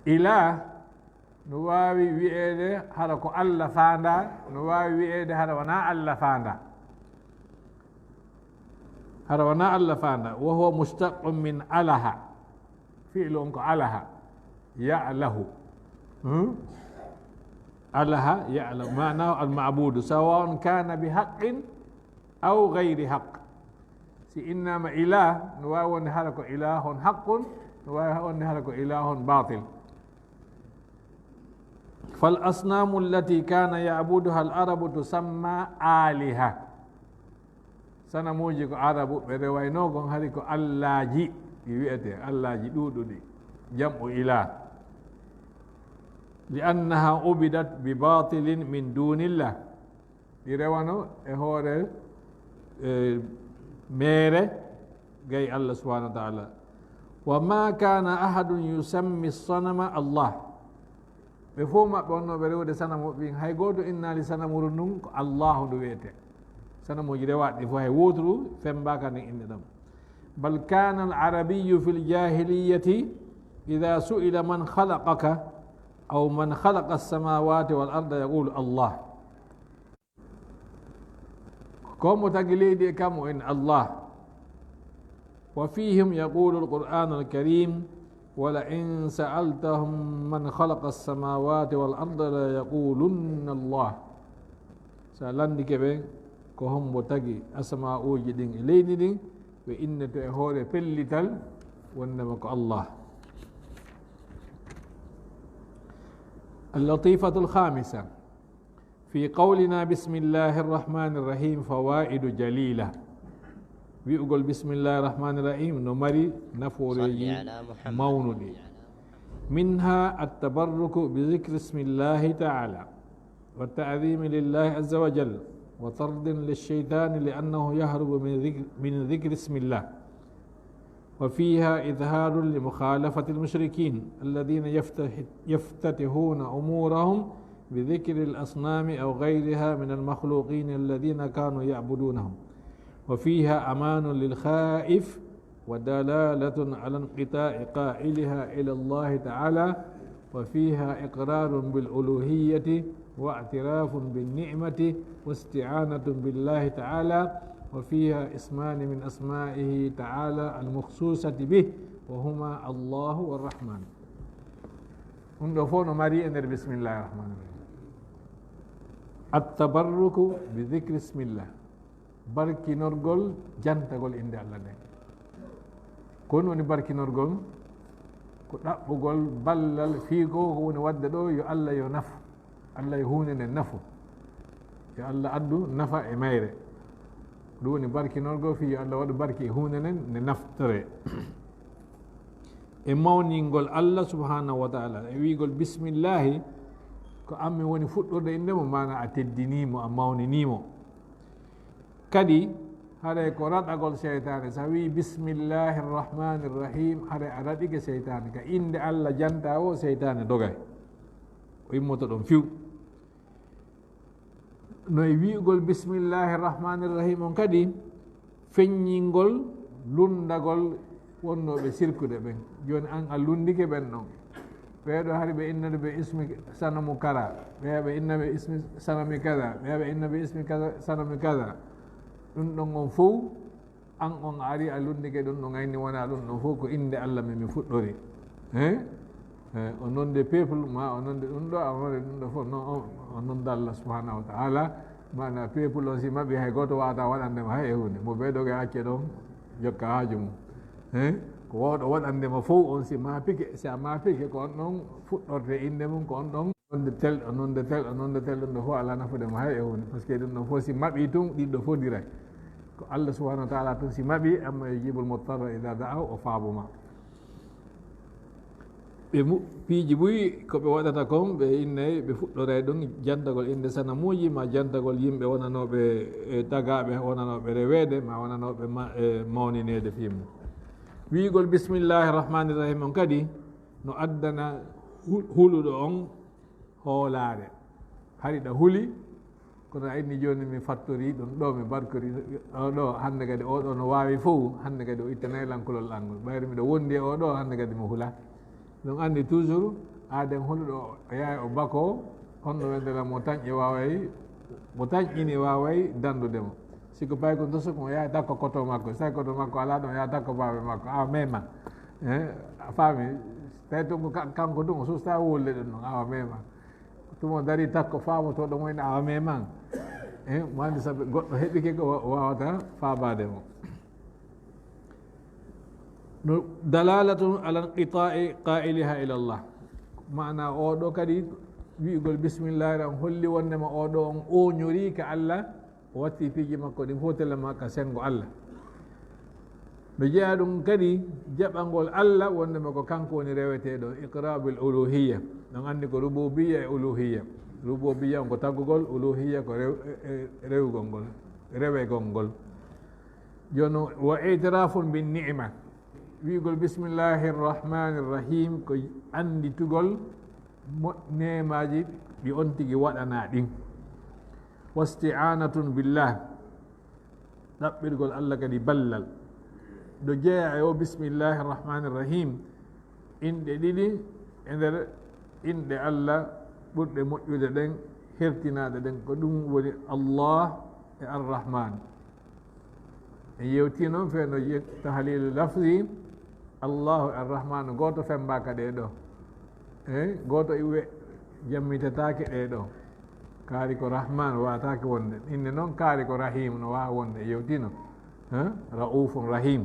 ilah no wawi wi'ede hara ko Allah faanda, no wawi wi'ede hara wana Allah faanda. hara wana Allah faanda wa huwa mustaqqun min alaha, fi'lu on ko alaha ya'lahu. alaha ya'lam ma'na al-ma'budu sawa'un kana bihaqqin aw ghairi haqq. si innama ilah no wawi wonde hara ko ilahun haqqun, no wawi wonde hara ko ilahun batil. فالأصنام التي كان يعبدها العرب تسمى آلهة. sanamuji ko arabu ɓe rewaynogon hari ko allaji ɗi wiyete, allaji ɗuɗuɗi, jam'u ilah. li annaha ubidat bi batilin min dunillah, ɗi rewano e hoore mere gay Allah subhanahu wa ta'ala. wa ma kana ahadun yusammi sanama Allah, ɓe fof maɓɓe onno ɓe rewde sanamu ɓin hay goto innali sanamuru ndun ko allahu ndu wiyete. sanamuji rewaɗi fof hay woturu fembaka nden inde ɗam. bal kana al arabiyu fi l jahiliyati ida su'ila man khalaqaka aw man khalaqa alsamawati wal arda yaqulu Allah. komo tagi leydi e kam o en Allah. wa fihim yaqulu alqur'anu alkarim ولئن سألتهم من خلق السماوات والأرض ليقولن الله. سألندي كبه كهم بتجي أسماء وجدين إليني دين وإن تهور بلتل ونمك الله. اللطيفة الخامسة في قولنا بسم الله الرحمن الرحيم فوائد جليلة. ويقول بسم الله الرحمن الرحيم نمري نفوري مونودي. منها التبرك بذكر اسم الله تعالى والتعظيم لله عز وجل وطرد للشيطان لأنه يهرب من ذكر اسم الله. وفيها إظهار لمخالفة المشركين الذين يفتتحون أمورهم بذكر الأصنام أو غيرها من المخلوقين الذين كانوا يعبدونهم. وفيها أمان للخائف ودلالة على انقطاع قائلها إلى الله تعالى. وفيها إقرار بالألوهية واعتراف بالنعمة واستعانة بالله تعالى. وفيها اسمان من أسمائه تعالى المخصوصة به وهما الله والرحمن. بسم الله الرحمن الرحيم. التبرك بذكر اسم الله، barkinorgol jantagol inde Allah nden. kon woni barkinorgol ko ɗaɓɓugol ballal fiigo ko woni wadde ɗo yo Allah yo nafu, Allah yo hunde nde nafu, yo Allah addu nafa e mayre. ɗum woni barkinorgol fi yo Allah waɗu barki e hunde nden nde naftore. e mawningol Allah subhanahu wa ta'ala e wiigol bismillahi ko ammi woni fuɗɗorde indemo, mana a teddinimo, a mawninimo. kadi haɗa ko raɗagol seytane, sa wi bismillahi rrahmani rrahim haɗa a raɗike seytane, ka inde Allah janta o seytane dogay, o immoto ɗon fiw. no e wi'ugol bismillahi rrahmani rrahim on kadi feññingol lundagol wonnoɓe sirkude ɓen. joni an a lundike ɓen ɗon, ɓeeɗo hari ɓe innade ɓe ismi sanamu kara, ɓe innaɓe ismi sanami kada, ɓe innaɓe ismi sanami kada. ɗum ɗon on fof an on ari a lundike ɗum ɗon ayni wona ɗum ɗon fof ko inde Allah mi fuɗɗori. o nonde peuple ma o nonde ɗum ɗo, a nonde ɗum ɗo fof o nonde Allah subhanahu wa ta'ala. mana peuple on si maɓɓi hay goto wawata waɗandema hay e hunde, mo ɓeydoge acce ɗon jokka haaju mum. ko wawɗo waɗandema fof on si mapike, si a mapike ko on ɗon fuɗɗorde inde mum, ko on ɗon nonde tel o nonde tel o nonde tel, ɗum ɗo fof ala nafudema hay e hunde, par ce que ɗum ɗon fof si maɓi tun ɗiɗɗo fof diray ko Allah subhanahu wa ta'ala tun si maɓi. amma yujibul muttarra ida da'aw o faabuma. ɓe piiji ɓuyi koɓe waɗata kon ɓe innayi ɓe fuɗɗore ɗum jantagol inde sanamuji, ma jantagol yimɓe wonanoɓe tagaɓe, wonanoɓe rewede, ma wonanoɓe mawninede fimu. wiigol bismillahi rrahmani rrahim on kadi no addana huluɗo on hoolare. hari ɗa huuli kono a inni joni mi fattori ɗum ɗo, mi barkori oɗo, hande kadi oɗo no wawi fof, hande kadi o ittanayi lankolol angol, ɓayri miɗo wondi e oɗo, hande kadi mi huula. ɗum anndi toujours aaden holɗo yaha o bako honno wendela mo tañƴe waaway mo tañƴini waaway dandudemo siko pawi ko dosu ko yaha takko koto makko so tawi koto makko ala ɗon yaha takko baaɓe makko awa mema a faami tawi to kanko ɗum o susta wolde ɗum ɗon awa mema tumo dari takko faamotoɗo moyne awa meman mo anndi sabi goɗɗo heɓike ko wawata faabademo no dalalatun ala inqita'i qailiha ila llah mana oɗo kadi wi'ugol bisimillahi ran holli wondema oɗo on oñori ka Allah o watti piiji makko ɗin fof telema ka sengo Allah no jeeya ɗum kadi jaɓangol Allah wondema ko kanko woni reweteɗo iqrabul uluhiyya ɗon anndi ko rububiyya e uluhiyya rububiyya on ko taggugol uluhiyya ko rewugol ngol rewegol ngol jono wa itirafun bin ni'ma wi'ugol bisimillahi rrahmani rrahim ko anditugol nemaji ɗi on tigi waɗana ɗin wasti'anatun billah ɗaɓɓirgol Allah kadi ballal ɗo jeeya e o bisimillahi rrahmani rrahim inɗe ɗiɗi e nder inɗe Allah ɓurɗe moƴƴude ɗen hertinaɗe ɗen ko ɗum woni Allah e arrahman e yewti noon fe no tahlilu lafzi Allahu arrahmanu goto fembaka ɗe ɗo goto iwe jammitetake ɗe ɗo kaari ko rahman watake wonde inde noon kaari ko rahim no wawa wonde yewtino raufun rahim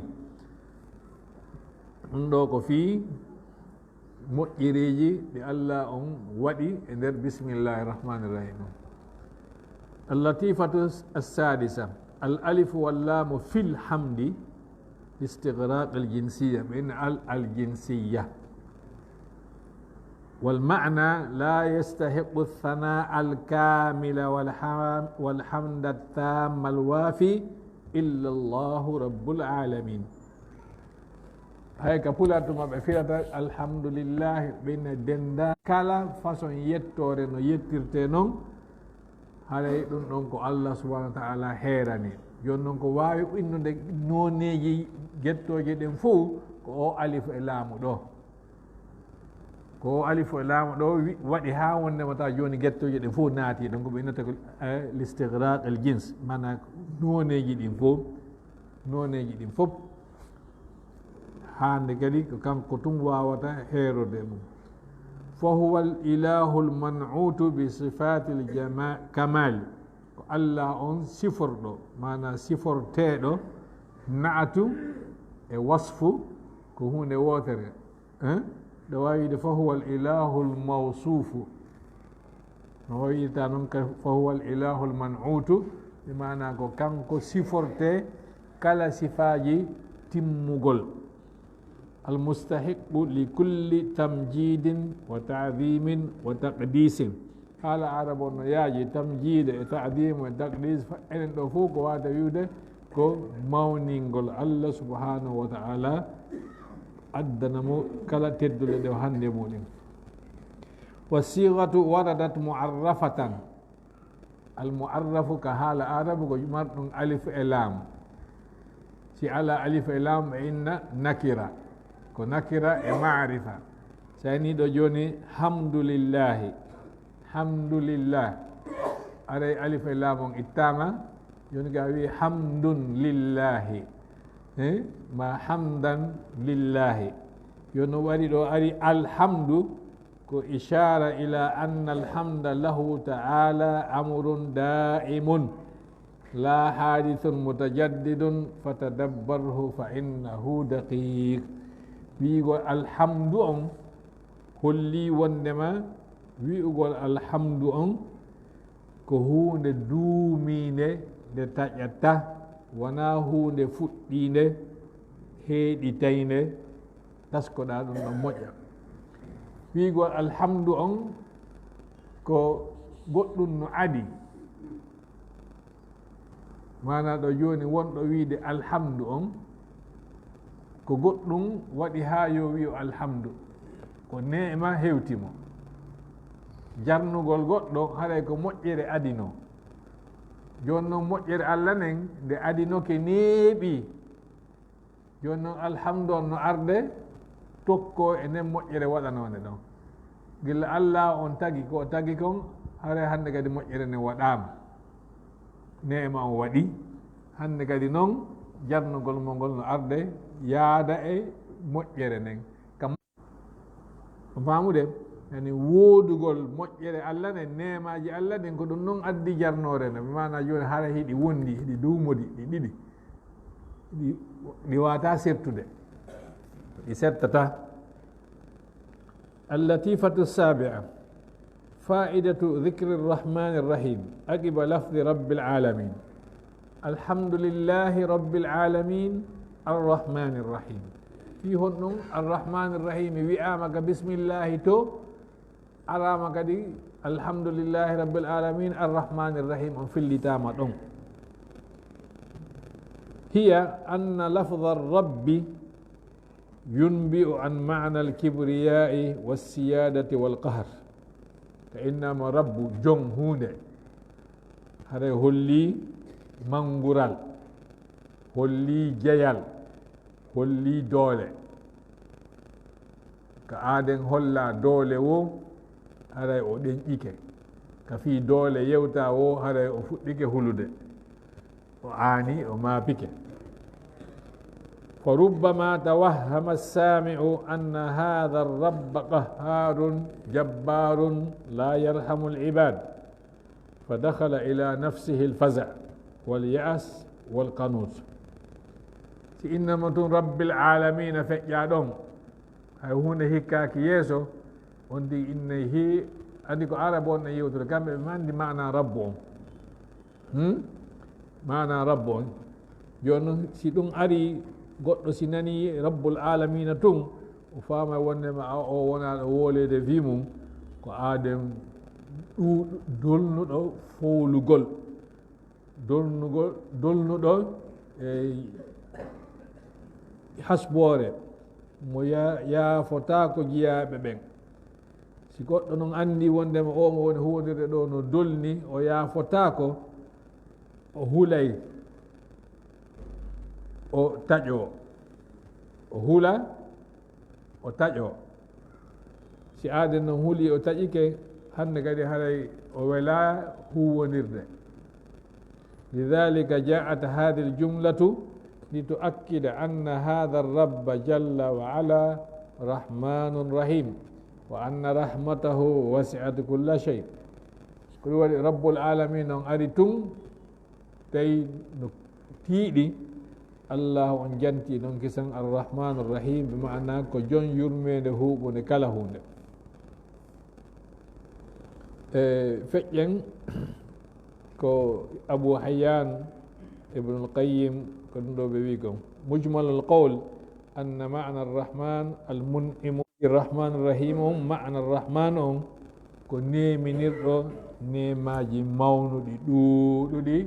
ɗum ɗo ko fii moƴƴiriji ɗi Allah on waɗi e nder bisimillahi rahmani rahim allatifatu assadisa al alifu wallamu fil hamdi لاستغراق الجنسية من الجنسية والمعنى لا يستحق الثناء الكامل والحمد التام الوافي إلا الله رب العالمين hay ka pulatuma ɓe firata alhamdulillah ɓene denda kala façon yettore no yettirte noon haɗay ɗum ɗon ko Allah subhanahu wa ta'ala heerani joni noon ko wawi innude noneji gettoje ɗen fof ko o alifu e laamu ɗo ko o alifu e laamu ɗo waɗi ha wondema taw joni gettoje ɗen fof naati ɗon ko ɓe innata ko l'istigraq el jins mana noneji ɗin fof hande kadi ko kanko tum wawata heerode mum fa huwa al ilahu l man'utu bi sifati l kamal ko Allah on siforɗo mana siforteɗo naatu e wasfu ko hunde wotere ɗo wawide fa huwa al ilahu l mawsufu no wawideta noon fa huwa al ilahu l man'utu e mana ko kanko siforte kala sifaji timmugol almustahiqu li kulli tamjidin wa ta'dhimin wa taqdisin haala arab on no yaaji tamjide e ta'dim e taqdis enen ɗo fof ko wawata wiwde ko mawningol Allah subhanahu wa ta'ala addanamo kala teddude ɗe hande muɗum wa sighatu waradat mu'arrafatan al mu'arrafu ka haala arabu ko marɗum alif e lam si ala alif e lam e inna nakira ko nakira e ma'rifa sayni ɗo joni hamdulillahi hamdulillah aray alif e lam on ittama joni ga wi hamdun lillahi ma hamdan lillahi yono wari ɗo ari alhamdu ko ishara ila anna alhamda lahu ta'ala amrun da'imun la hadithun mutajaddidun fatadabbarhu fa innahu daqiq wiigol alhamdu on holli wondema wi'ugol alhamdu on ko hunde duuminde nde taƴatta wona hunde fuɗɗinde heeɗitayde taskoɗa ɗum ɗon moƴƴa wiigol alhamdu on ko goɗɗum no adi mana ɗo joni wonɗo wiide alhamdu on ko goɗɗum waɗi ha yo wi'o alhamdu ko neema hewtimo jarnugol goɗɗo haɗay ko moƴƴere adino joni noon moƴƴere Allah nen nde adinoke neeɓi joni noon alhamdu on no arde tokko e nen moƴƴere waɗanode ɗon gilla Allah on tagi ko tagi kon hare hande kadi moƴƴere ne waɗama neema on waɗi hande kadi noon jarnugol mo ngol no arde yaada e moƴƴere nden kam famude yani woodugol moƴƴere Allah ne neemaji Allah ɗin ko ɗum noon addi jarnore nde mana joni hara hiɗi wondi hiɗi duumodi ɗi ɗiɗi ɗi wata sertude ɗi settata اللطيفة السابعة فائدة ذكر الرحمن الرحيم عقب لفظ رب العالمين الحمد لله رب العالمين الرحمن الرحيم في هون الرحمن الرحيم ويامك بسم الله تو أرامك دي الحمد لله رب العالمين الرحمن الرحيم في اللتامة هي أن لفظ الرب ينبئ عن معنى الكبرياء والسيادة والقهر كإنما رب جمهود هذا هولي منغورال هولي جيال هولي دولة كآدن هولا دولة و هذا أودين إيكي كفي دولة يوتا و هذا أفوتيك هلود وعاني وما بيكي فربما توهم السامع أن هذا الرب قهار جبار لا يرحم العباد فدخل إلى نفسه الفزع واليأس والقنوط إنما رب العالمين فجادهم هنا هكاك يسو وندي إنه أديك عرب وأن يوتر كم من معنى ربهم معنى ربهم يون سيدون أري goɗɗo si nani rabbul alamina tun o faama wondema o wona ɗo wolede wi mum ko aadem dolnuɗo fowlugol dolnuɗo e hasbore mo yaafota ko jiyaɓe ɓen si goɗɗo noon andi wondema o mo woni huwodirde ɗo no dolni o yaafotako o hulay o taƴo o hula o taƴo si aaden noon huuli o taƴike hande kadi haray o wela huwonirde lidhalika jaat hadi ljumlatu lituakkida anna hadha الرب جل وعلا رحمن رحيم وأن رحمته وسعت كل شيء ko ɗum waɗi rabbul alamin on ari tun tawi no tiiɗi Allah on janti noon kisan arrahmanu rrahim ɓe maana ko jon yurmede huɓude kala hunde feƴƴen ko Abu Hayyan ibn al-Qayyim ko ɗum ɗo ɓe wi kon mujmal al-qawl anna ma'na ar-rahman al-mun'im ar-rahman ar-rahim ma'na ar-rahman on ko neminirɗo nemaji mawnuɗi ɗuɗuɗi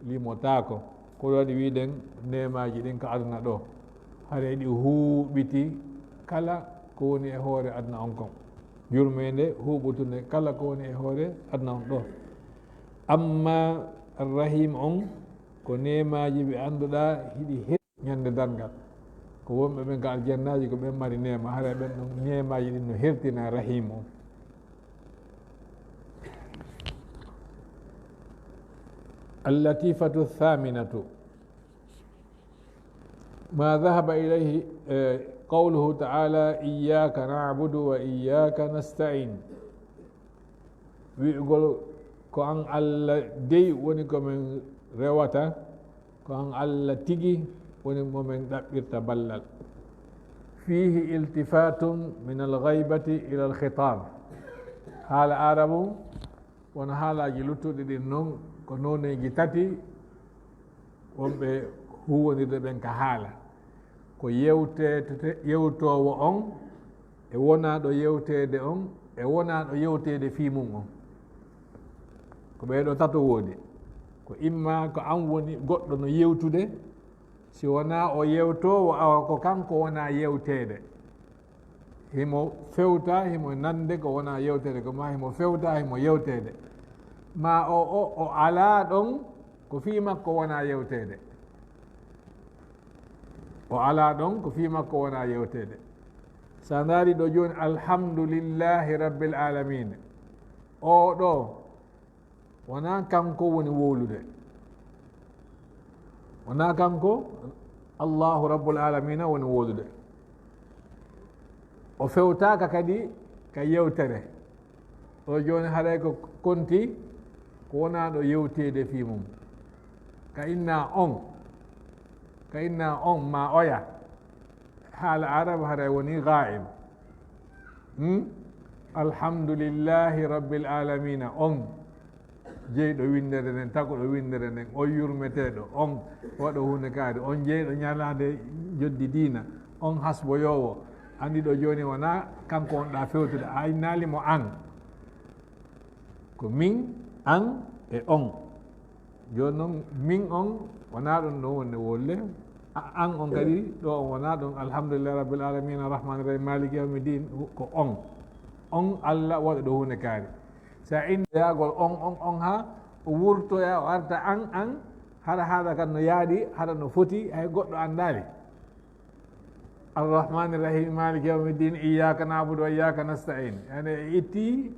limotako ko waɗi wiɗen nemaji ɗin ko aduna ɗo hare ɗi huuɓiti kala ko woni e hoore aduna on kon yurmede huuɓutude kala ko woni e hoore aduna on ɗo amma arrahim on ko nemaji ɓe annduɗa hiɗi he ñande dargal ko wonɓe ɓen ko aljannaji ko ɓen mari nema hara ɓen ɗon nemaji ɗin no hertina rahim on اللطيفة الثامنة ما ذهب إليه قوله تعالى إياك نعبد وإياك نستعين ويقول كأن الله دي ونكم من رواتا كأن الله تيجي ونكم من دبرت بلل فيه التفات من الغيبة إلى الخطاب حال عرب ونحال جلوتو دي نون ko noneji tati wonɓe huwonirde ɓen ka haala ko yewtowo on e wonaɗo yewtede on e wonaɗo yewtede fimum on ko ɓeɗo tato woodi ko imma ko an woni goɗɗo no yewtude si wona o yewtowo awa ko kanko wona yewtede himo fewta himo nande ko wona yewtede ko ma himo fewta himo yewtede ma o ala ɗon ko fi makko wona yewtede o ala ɗon ko fi makko wona yewtede sa ndaari ɗo joni alhamdulillahi rabbil alamin o ɗo wona kanko woni wowlude, wona kanko allahu rabbul alamina woni wowlude. O fewtaka kadi ka yewtere o joni haɗay ko konti ko wona ɗo yewtede fi mum. Ka inna on ma oya haala arab haɗay woni ghaib. Alhamdulillahi rabbil alamina on jeyɗo windere nden, taguɗo windere nden, on yurmeteɗo, on waɗo hunde kaade, on jeyɗo ñalade joddi diina, on hasboyowo. Andi ɗo joni wona kanko wonɗa fewtude, a innalimo an, ko min, an e on. Joni noon min on wona ɗum ɗo wonde wolle, an on kadi ɗo on wona ɗum alhamdulillah rabbil alamin arrahmani rahim maliki yawmiddin ko on Allah waɗa ɗo hunde kaari. sa indeyagol on ha o wurtoya o arta an haɗa haala kan no yaaɗi haɗa no foti hay goɗɗo andali. Arrahmani rahim maliki yawmiddin iyyaka na'budu wa iyyaka nasta'in, yani itti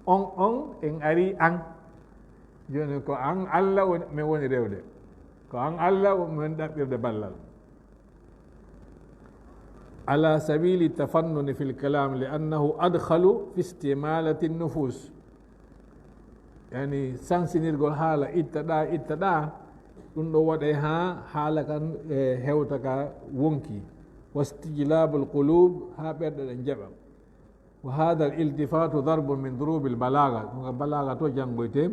on en ari an. Joni ko an Allah min woni rewde, ko an Allah min ɗaɓɓirde ballal. ala sabili tafannuni fil kalam li annahu adkhalu fi istimalati nufus, yani sansinirgol haala ittaɗa ɗum ɗo waɗe ha haala kan hewta ka wonki. wastijlabul qulub ha ɓerɗe ɗen jaɓa. wa hada al iltifatu darbun min durubil balaga, ɗum balaga to janggoyte.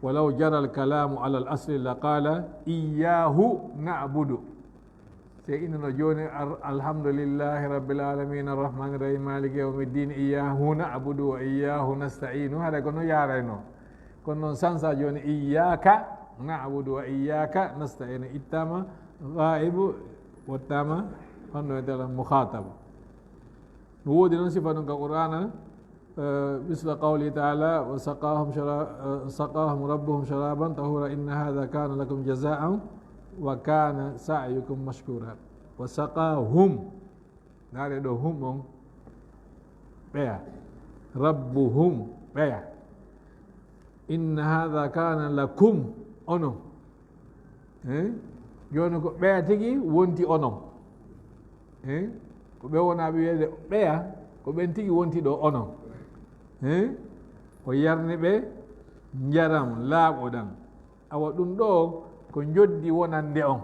ولو جرى الكلام على الأصل لقال إياه نعبد. سيئننا جوني الحمد لله رب العالمين الرحمن الرحيم مالك يوم الدين إياه نعبد وإياه نستعين. هذا كنا يارينو كنا سانسا جوني إياك نعبد وإياك نستعين. إتاما غائب وتاما فنو مخاطب. نودي نصفة القرآن مثل قوله تعالى وسقاهم ربهم شرابا طهورا إن هذا كان لكم جزاء وكان سعيكم مشكورا. وسقاهم ناري دو هم بيا ربهم بيا إن هذا كان لكم أنو جونو كو بيا تيجي وونتي أنو كو بيونا بيا بيا كو بنتيجي وونتي دو أنو o yarni ɓe njaram laaɓoɗan. awa ɗum ɗo ko joddi wonande on,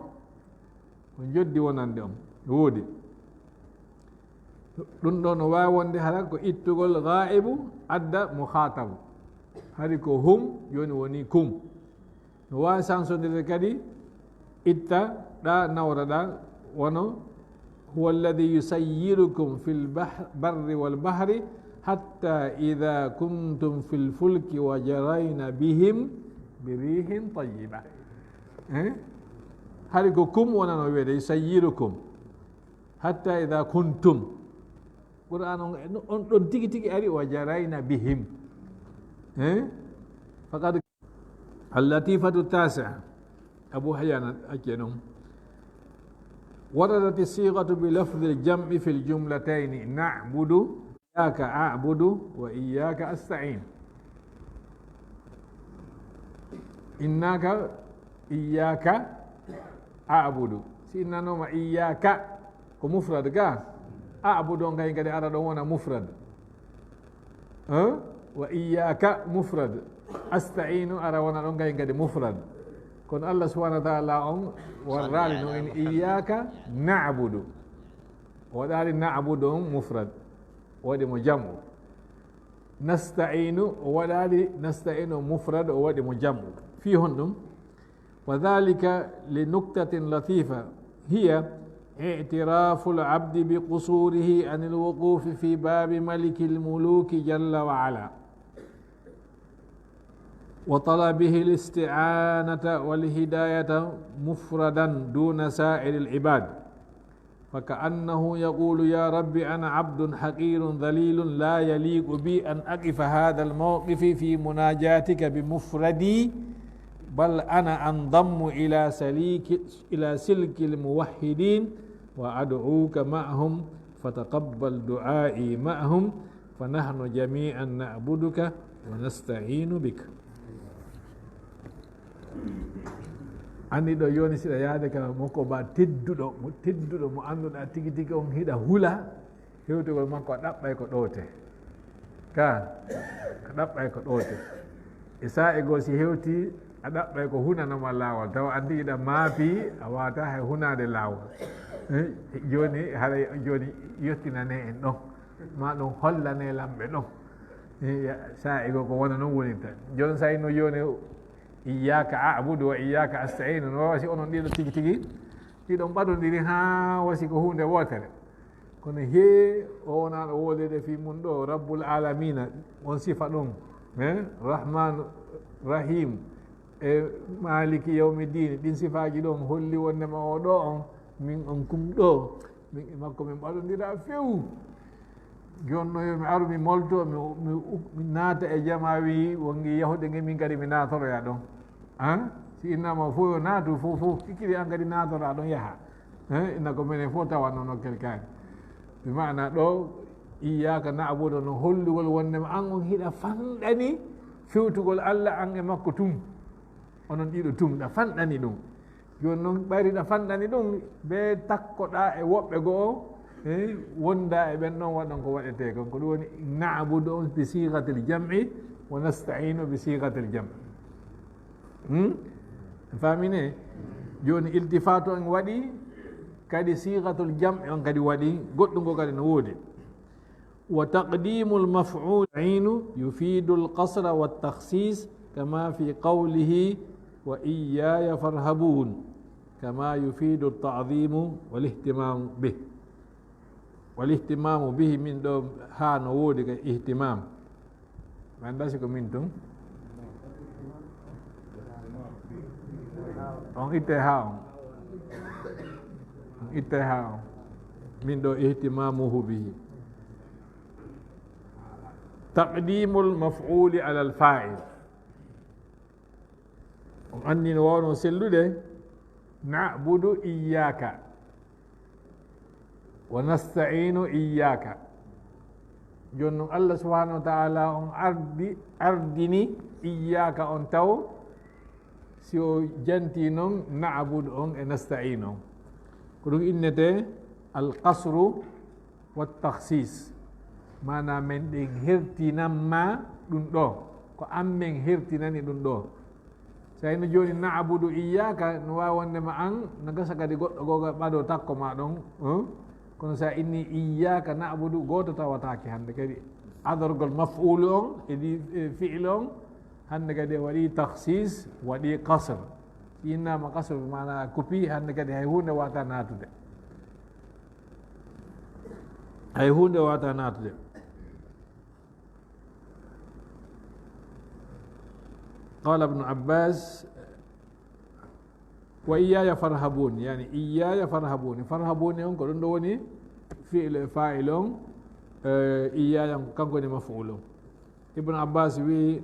ko joddi wonande on woodi ɗum ɗo no wawi wonde hara ko ittugol gaibu adda mukhatabu, hari ko hum joni woni kum. no wawi sansodirde kadi itta ɗa nawra ɗa wono huwa alladi yusayyirukum fil barri wal bahri hatta idha kuntum fil fulki wa jarayna bihim birihin tayyiba. hari ko kum wonano wiyede yusayyirukum hatta idha kuntum. Qur'an on ɗon tigi tigi ari wa jarayna bihim. faqad al-latifatu tasi'a Abu Hayyan akenum waradat as-sighatu bi lafdhi al-jam'i fil jumlatayn na'budu iyyaka a'budu wa iyyaka asta'in. innaka iyyaka a'budu, si innanoma iyyaka ko mufrad ga, a'budu on kay kadi ara ɗon wona mufrad. wa iyyaka mufrad, asta'inu ara wona ɗon kay kadi mufrad. kono Allah subhanahu wa ta'ala on warrali no en iyyaka na'budu, waɗali na'budu on mufrad waɗi mo jam'u. nasta'inu o waɗali nasta'inu mufrad o waɗi mo jam'u fi hon ɗum. wa dhalika li nuktatin latifa hiya i'tirafu al-'abdi bi qusurihi an al-wuqufi fi babi maliki al-muluki jalla wa ala wa talabihi al-isti'anata wal hidayata mufradan duna sa'ir al-'ibad. فكأنه يقول يا رب أنا عبد حقير ذليل لا يليق بي أن أقف هذا الموقف في مناجاتك بمفردي بل أنا أنضم إلى سلك الموحدين وأدعوك معهم فتقبل دعائي معهم فنحن جميعا نعبدك ونستعين بك andi ɗo yoni siɗa yaade ka makko ba tedduɗo mo annduɗa tigi tigi on hiɗa hula hewtugol makko a ɗaɓɓay ko ɗowte ka a ɗaɓɓay ko ɗowte e sa'i goo si hewti a ɗaɓɓay ko hunanoma laawol tawa andi yiɗa maafi a wawata hay hunade laawol joni haɗa joni yettinane en ɗon ma ɗum hollane lamɓe ɗon sa'i goo ko wona noon wonirta joni sa no joni iyaka abudu wa iyaka astainu no wasi onon ɗiɗo tigi tigi ɗiɗon ɓaɗodiri ha wasi ko hunde wotere kono he o wonaɗo wolede fi mum ɗo rabbul alamina on sifa ɗum rahman rahim e maliki yawmiddin ɗin sifaji ɗon holli wondema o ɗo on min on kum ɗo min e makko min ɓaɗodira few jonno yo mi aru mi molto mi naata e jama wi wongi yahude nge min kadi mi natoroya ɗon si innama fo yo naatu fof kikkiri an kadi natora ɗon yaaha inna ko minen fof tawanno nokkel kaani mi mana ɗo iyaka naabudo no hollugol wondema an on hiɗa fanɗani fewtugol allah an e makko tum onon ɗiɗo tum ɗa fanɗani ɗum joni noon ɓayri ɗa fanɗani ɗum be takkoɗa e woɓɓe goo wonda e ɓen ɗon waɗon ko waɗete kon ko ɗum woni na'budu on bi sigatil jam'i wa nasta'inu bi sigatil jam'i famine joni iltifatu en waɗi kadi sigatul jam'i on kadi waɗi goɗɗum ngo kadi no woodi wa taqdimu al-maf'ul ainu yufidu al-qasra wa at-takhsis kama fi qawlihi wa iyaya farhabun kama yufidu at-ta'dhimu wal ihtimam bih walihtimamu bihi min ɗo ha no woodi ka ihtimam anda siko min tun on itte ha on min ɗo ihtimamuhu bihi taqdimul maf'uli ala al fa'il on andi no wawno sellude na'budu iyyaka wa nasta'inu iyyaka jonnon allah subhanahu wa ta'ala on ardini iyyaka on taw si o janti noon na'budu on e nasta'inu on ko ɗum innete alqasru wa takhsis mana men ɗen hertinanma ɗum ɗo ko an men hertinani ɗum ɗo sayno joni na'budu iyyaka no wawi wondema an no gasa kadi goɗɗo goga ɓaɗo takko ma ɗon kono sa inni iyyaka na'budu goto tawatake hande kadi adorgol maf'ul on edi fi'il on hande kadi waɗi takhsis waɗi qasr innama qasr mana kupi hande kadi hay hunde wata natude qala ibn abbas wa iyaya farhabun yani iyaya farhabun on ko ɗum ɗo woni fi'il fa'il on iyaya kanko ni maf'ul ibn abbas wi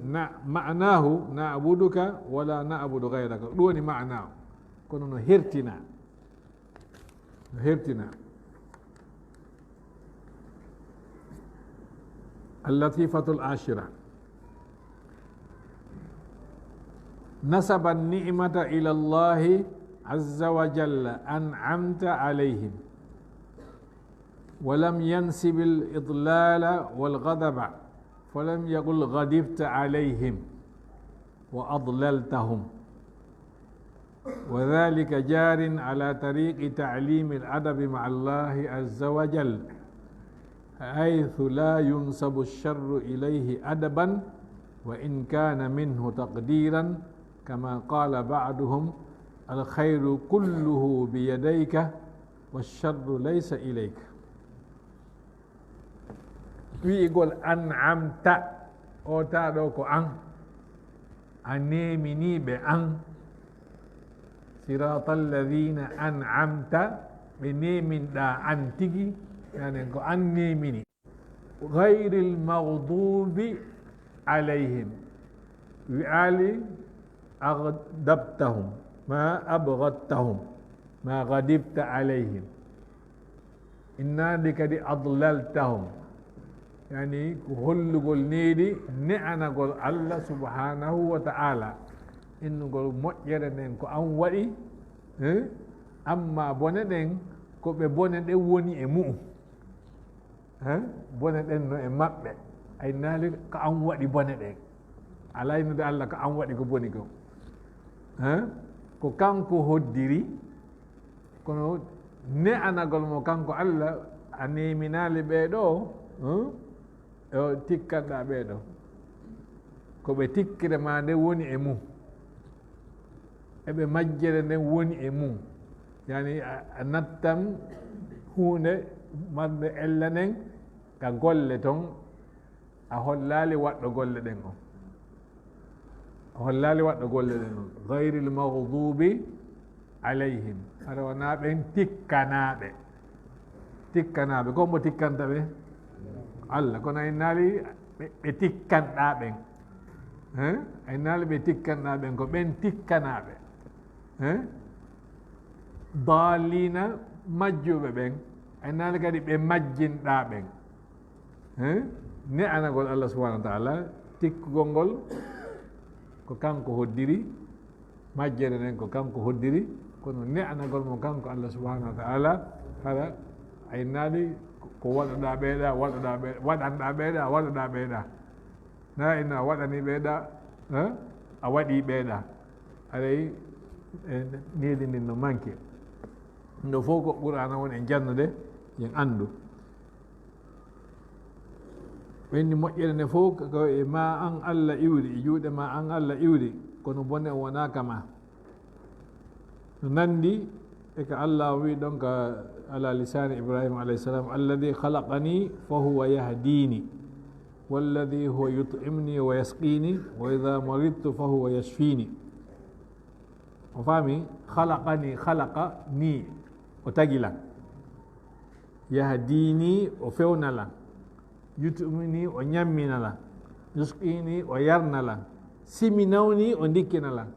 ma'nahu na'buduka wala na'budu ghayraka ɗum woni ma'nahu kono no hertina al-latifatu al-ashira nasaba an-ni'mata ila Allah azza wa jalla an'amta alayhim wa lam yansib al-idlala wal ghadaba falam yaqul ghadibta alayhim wa adlaltahum wa dhalika jarin ala tariqi ta'lim al-adab ma'a Allah azza wa jalla haythu la yunsabu ash-sharru ilayhi adaban wa in kana minhu taqdiran kama qala ba'duhum al-khairu kulluhu biyadayka wash-sharru laysa ilayka wi'igol an'amta o taɗo ko an a neminiɓe an sirata alladhina an'amta ɓe neminɗa an tigi yani ko an nemini ghayril maghdubi alayhim wi'ali aghdabtahum ma abghadtahum ma ghadibta alayhim innadi kadi adlaltahum yani ko hollugol needi ne'anagol Allah subhanahu wa ta'ala innugol moƴƴere nden ko an waɗi amma bone ɗen ko ɓe bone ɗen woni e mu'um bone ɗen no e maɓɓe ay naali ko an waɗi bone ɗen alaynude Allah ko an waɗi ko boni ko ko kanko hoddiri kono ne'anagol mo kanko Allah a neminali ɓeeɗo o tikkanɗa ɓeeɗo ko ɓe tikkire ma nde woni e mum eɓe majjere nden woni e mum yani a nattan hunde marde ella nden ka golle ton a hollali waɗɗo golle ɗen o a hollali waɗɗo golle ɗen on gayril maghdubi alayhim aɗa wona ɓen tikkanaɓe ko mbo tikkanta ɓe Allah kono ay naali ɓe tikkanɗa ɓen ay naali ɓe tikkanɗa ɓen ko ɓen tikkanaɓe dalina majjuɓe ɓen ay naali kadi ɓe majjinɗa ɓen ne anagol Allah subhanahu wa ta'ala tikkugol ngol ko kanko hoddiri majjere nden ko kanko hoddiri kono ne anagol mo kanko Allah subhanahu wa ta'ala hara ay naali ko waɗoɗa ɓeeɗa waɗanɗa ɓeeɗa waɗoɗa ɓeeɗa na ina waɗani ɓeeɗa a waɗi ɓeeɗa aɗay nedi ndin no manque ndo fof ko qur'ana woni e jannude yen anndu ɓenni moƴƴere nde fof ko e ma an Allah iwri e juuɗe ma an Allah iwri kono bone wona kama no nandi e ko Allah wi ɗon ka ala lisani ibrahima alayhi salam alladi khalaqani fa huwa yahdini walladi huwa yut'imni wa yasqini wa idha maridtu fa huwa yashfini o faami khalaqani khalaqa ni o tagilan yahdini o fewnalan yut'imni o ñamminalan yusqini o yarnalan simi nawni o ndikkinalan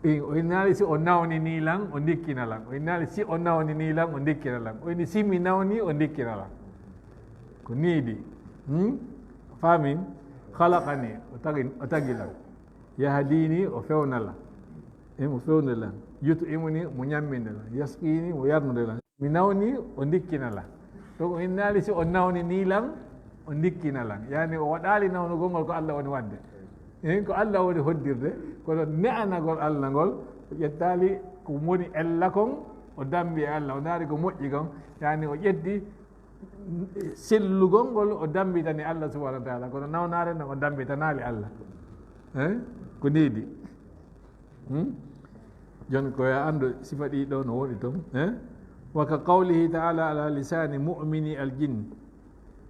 o innaali si o nawni ni lan o ndikkina lan o innaali si o nawni ni lan o ndikkina lan o ini simi nawni o ndikkina lan ko niidi famin khalaqani o tagi lan yahdini o fewnala o fewnala yut'imuni mo ñamminde lan yasqini mo yarnude lan mi nawni o ndikkina lan donc o innaali si o nawni ni lan o ndikkina lan yani o waɗali nawnugol ngol ko Allah woni wadde ko Allah woni hoddirde kono ne'anagol Allah ngol o ƴettali ko woni ella kon o dambi e Allah o daari ko moƴƴi kon yani o ƴetti sellugol ngol o dambitani Allah subhanahu wa ta'ala kono nawnare no o dambitanali Allah ko needi joni koye andu sifa ɗi ɗo no woni toon wa ka qawlihi ta'ala ala lisani mu'mini al-jinn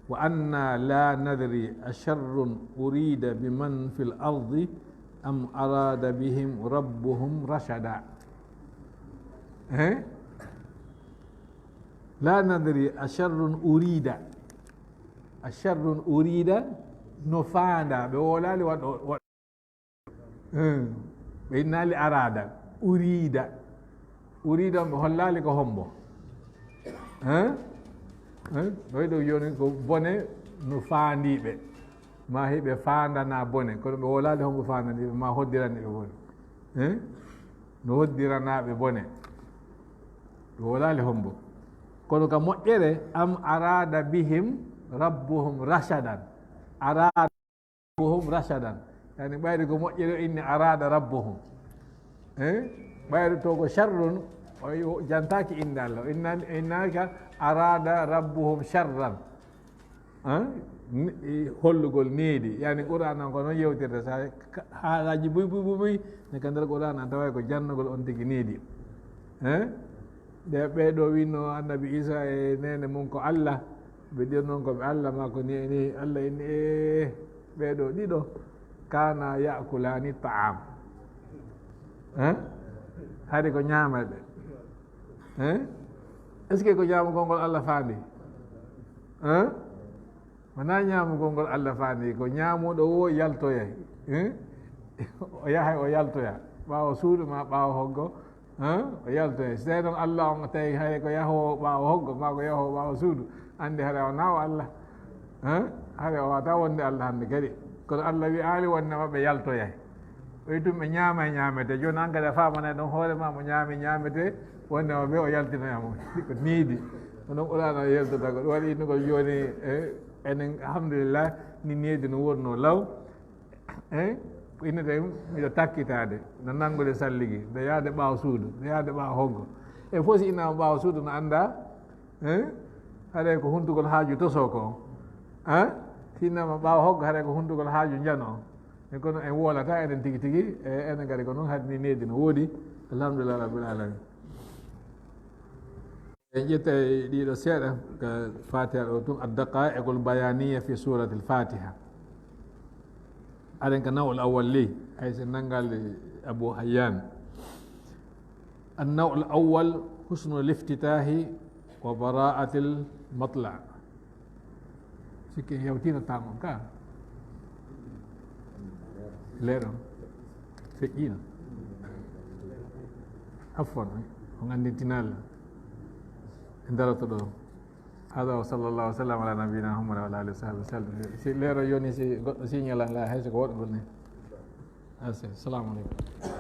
wa anna la nadri asharrun urida biman fil ardi am arada bihim rabbuhum rashada la nadri asharrun urida no faanda ɓe wolali waɗo ɓe innali arada urida on ɓe hollali ko hombo ɗoyɗo yoni ko bone no faandiɓe ma heɓe fandana bone kono ɓe wolali hombo fandaniɓe ma hoddiraniɓe bone no hoddiranaɓe bone ɓe wolali hombo kono ka moƴƴere am arada bihim rabbuhum rashadan arada rabbuhum rashadan yani ɓayde ko moƴƴere o inni arada rabbuhum ɓayde to ko sharrun o jantaki inde Allah o innaka arada rabbuhum sharran hollugol needi yani qur'an ko noon yewtirta sa haalaji buy ne ka nder qur'an an tawa ko jannugol on tigi needi nde ɓeeɗo winno annabi isa e nene mum ko Allah ɓe ɗin noon koɓe Allah ma ko ni Allah inni ɓeeɗo ɗiɗo kana yakulani ta'am hari ko ñaamaɓe est ce que ko ñaamugol ngol Allah faandi wona ñaamugol ngol Allah faandi ko ñaamuɗo o yaltoya o yahay o yaltoya ɓaawo suudu ma ɓaawo hoggo o yaltoye so tawi noon allah on tawi hay ko yahowo ɓaawa hoggo ma ko yahowo ɓaawa suudu andi haɗa o nawa allah haɗa o wata wonde allah hannde kadi kono allah wi aali wonde maɓe yaltoyay ɓoy tum ɓe ñaama e ñaamete joni an kadi a famana ɗon hoorema mo ñaami ñaamete wondema ɓe o yaltinoyamo ko niidi onon ɓurano yeltotago ɗum waɗi innugol joni enen alhamdulillah ni needi no wonno law ko innete miɗo takkitade no nanngude salligi nde yaade ɓaawa suudu nde yaade ɓaawa hoggo e fof si innama ɓaawa suudu no annda haɗay ko huntugol haaju toso ko si innama ɓaawa hoggo haɗay ko huntugol haaju jano e kono en woolata enen tigi tigi e enen kadi ko noon haade ni needi no woodi alhamdulillah rabbil alamin en ƴetta e ɗiɗo seeɗa ko fatiha ɗo tun addaqa egol bayaniya fi surati l fatiha aɗen ko nawol awwal ley hay so nanngal abou hayyan النوع الأول حسن الافتتاح وبراءة المطلع سكي يوتينا تامون كا ليرو فينا عفوا هم عندي تنال اندرت هذا وصلى الله وسلم على نبينا محمد وعلى اله وصحبه وسلم ليرو يوني سي سينيالا لا هيك قول السلام عليكم